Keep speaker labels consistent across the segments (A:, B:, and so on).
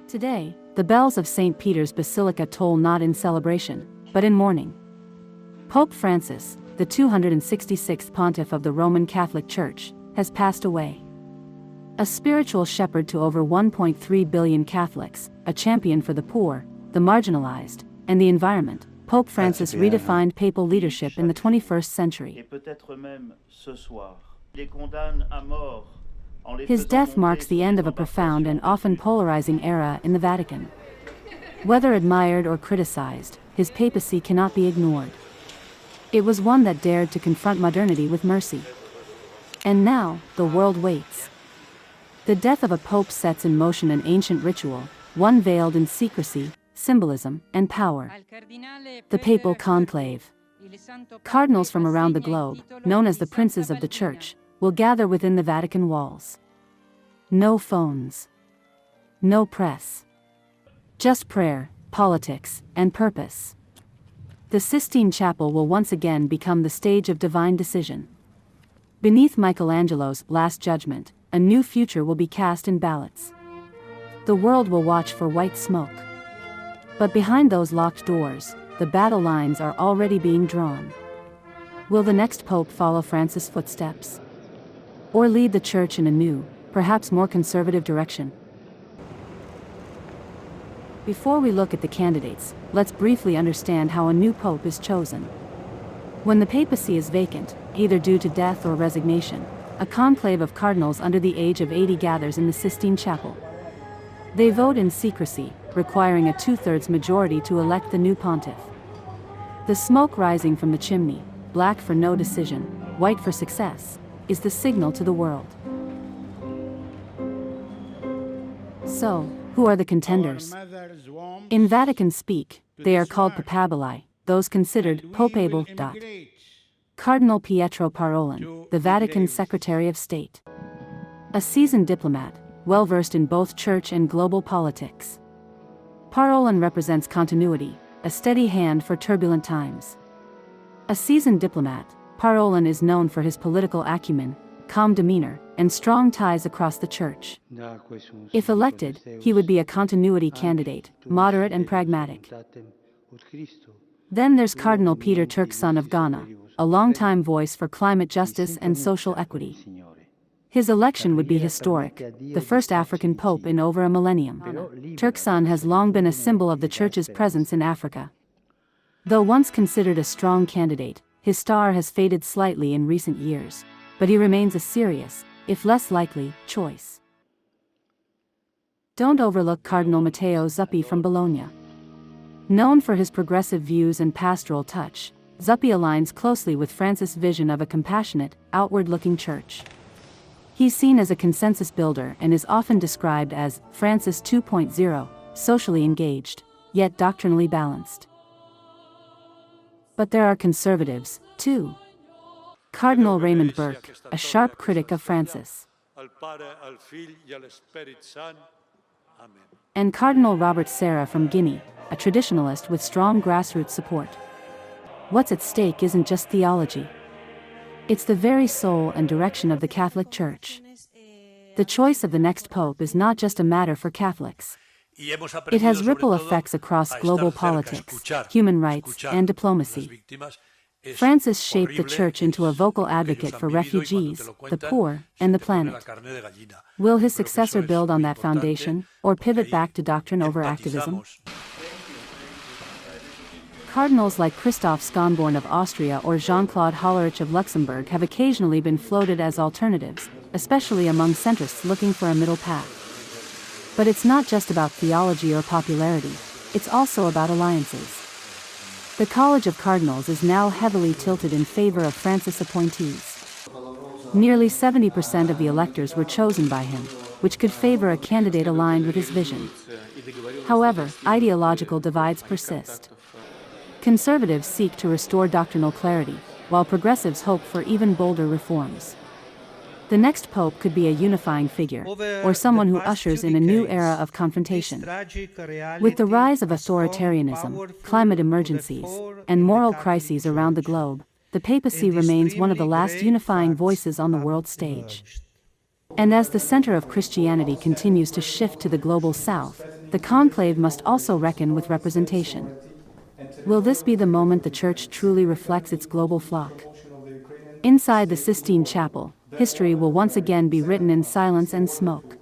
A: Today, the bells of St. Peter's Basilica toll not in celebration, but in mourning. Pope Francis, the 266th pontiff of the Roman Catholic Church, has passed away. A spiritual shepherd to over 1.3 billion Catholics, a champion for the poor, the marginalized, and the environment, Pope Francis redefined papal leadership in the 21st century. His death marks the end of a profound and often polarizing era in the Vatican. Whether admired or criticized, his papacy cannot be ignored. It was one that dared to confront modernity with mercy. And now, the world waits. The death of a pope sets in motion an ancient ritual, one veiled in secrecy, symbolism, and power. The papal conclave. Cardinals from around the globe, known as the princes of the Church, will gather within the Vatican walls. No phones. No press. Just prayer, politics, and purpose. The Sistine Chapel will once again become the stage of divine decision. Beneath Michelangelo's Last Judgment, a new future will be cast in ballots. The world will watch for white smoke. But behind those locked doors, the battle lines are already being drawn. Will the next pope follow Francis' footsteps? Or lead the Church in a new, perhaps more conservative direction? Before we look at the candidates, let's briefly understand how a new pope is chosen. When the papacy is vacant, either due to death or resignation, a conclave of cardinals under the age of 80 gathers in the Sistine Chapel. They vote in secrecy, requiring a 2/3 majority to elect the new pontiff. The smoke rising from the chimney, black for no decision, white for success, is the signal to the world. So, who are the contenders? In Vatican speak, they are called papali, those considered popable. Cardinal Pietro Parolin, the Vatican Secretary of State. A seasoned diplomat, well-versed in both church and global politics. Parolin represents continuity, a steady hand for turbulent times. A seasoned diplomat, Parolin is known for his political acumen, calm demeanor, and strong ties across the Church. If elected, he would be a continuity candidate, moderate and pragmatic. Then there's Cardinal Peter Turkson of Ghana, a longtime voice for climate justice and social equity. His election would be historic, the first African pope in over a millennium. Turkson has long been a symbol of the Church's presence in Africa. Though once considered a strong candidate, his star has faded slightly in recent years, but he remains a serious, if less likely, choice. Don't overlook Cardinal Matteo Zuppi from Bologna. Known for his progressive views and pastoral touch, Zuppi aligns closely with Francis' vision of a compassionate, outward-looking church. He's seen as a consensus builder and is often described as Francis 2.0, socially engaged, yet doctrinally balanced. But there are conservatives, too. Cardinal Raymond Burke, a sharp critic of Francis. And Cardinal Robert Serra from Guinea, a traditionalist with strong grassroots support. What's at stake isn't just theology. It's the very soul and direction of the Catholic Church. The choice of the next pope is not just a matter for Catholics. It has ripple effects across global politics, human rights, and diplomacy. Francis shaped the Church into a vocal advocate for refugees, the poor, and the planet. Will his successor build on that foundation, or pivot back to doctrine over activism? Cardinals like Christoph Schonborn of Austria or Jean-Claude Hollerich of Luxembourg have occasionally been floated as alternatives, especially among centrists looking for a middle path. But it's not just about theology or popularity, it's also about alliances. The College of Cardinals is now heavily tilted in favor of Francis appointees. Nearly 70% of the electors were chosen by him, which could favor a candidate aligned with his vision. However, ideological divides persist. Conservatives seek to restore doctrinal clarity, while progressives hope for even bolder reforms. The next pope could be a unifying figure, or someone who ushers in a new era of confrontation. With the rise of authoritarianism, climate emergencies, and moral crises around the globe, the papacy remains one of the last unifying voices on the world stage. And as the center of Christianity continues to shift to the global south, the conclave must also reckon with representation. Will this be the moment the Church truly reflects its global flock? Inside the Sistine Chapel, history will once again be written in silence and smoke.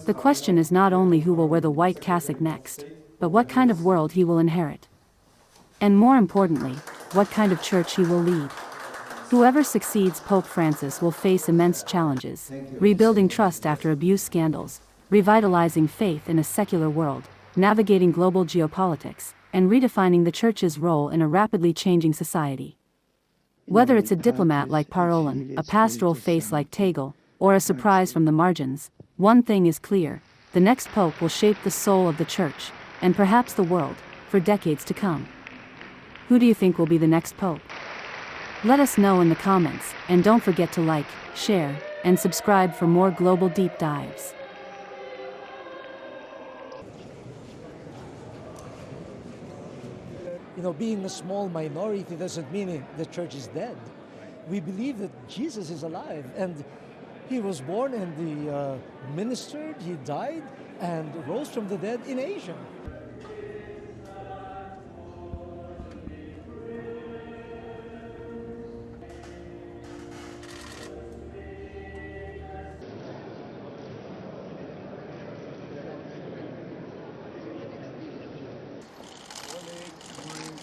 A: The question is not only who will wear the white cassock next, but what kind of world he will inherit. And more importantly, what kind of church he will lead. Whoever succeeds Pope Francis will face immense challenges, rebuilding trust after abuse scandals, revitalizing faith in a secular world, navigating global geopolitics, and redefining the Church's role in a rapidly changing society. Whether it's a diplomat like Parolin, a pastoral face like Tagle, or a surprise from the margins, one thing is clear: the next Pope will shape the soul of the Church, and perhaps the world, for decades to come. Who do you think will be the next Pope? Let us know in the comments, and don't forget to like, share, and subscribe for more global deep dives.
B: You know, being a small minority doesn't mean the church is dead. We believe that Jesus is alive, and he was born and he ministered, he died, and rose from the dead in Asia.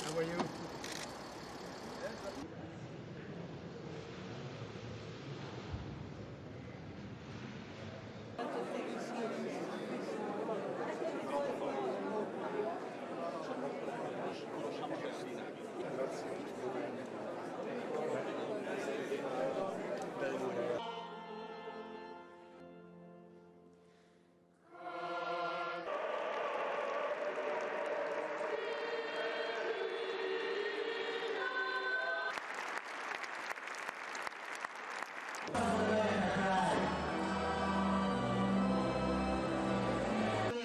C: How are you?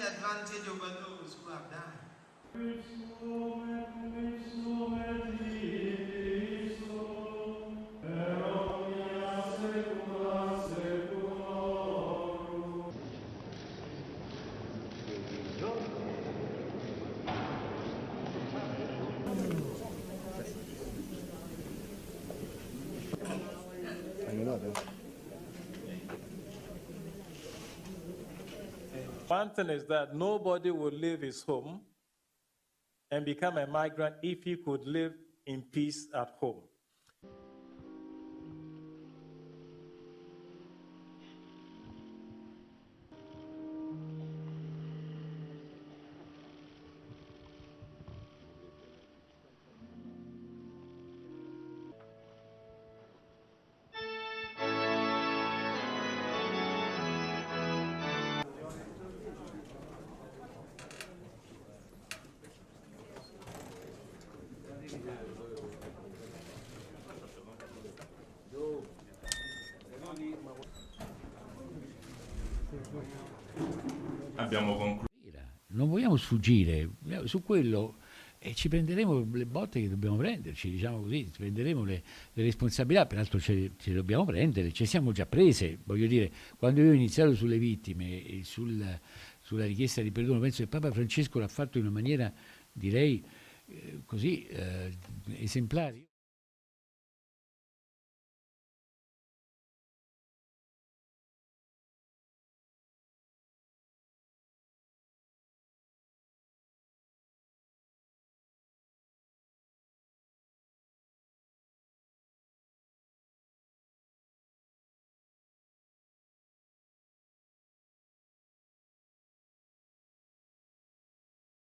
D: Advantage over those who have died.
E: One thing is that nobody would leave his home and become a migrant if he could live in peace at home.
F: Abbiamo concluso.
G: Non vogliamo sfuggire su quello e ci prenderemo le botte che dobbiamo prenderci, diciamo così, ci prenderemo le responsabilità, peraltro ce le dobbiamo prendere, ci siamo già prese, voglio dire, quando io ho iniziato sulle vittime e sulla richiesta di perdono, penso che Papa Francesco l'ha fatto in una maniera, direi, così esemplare.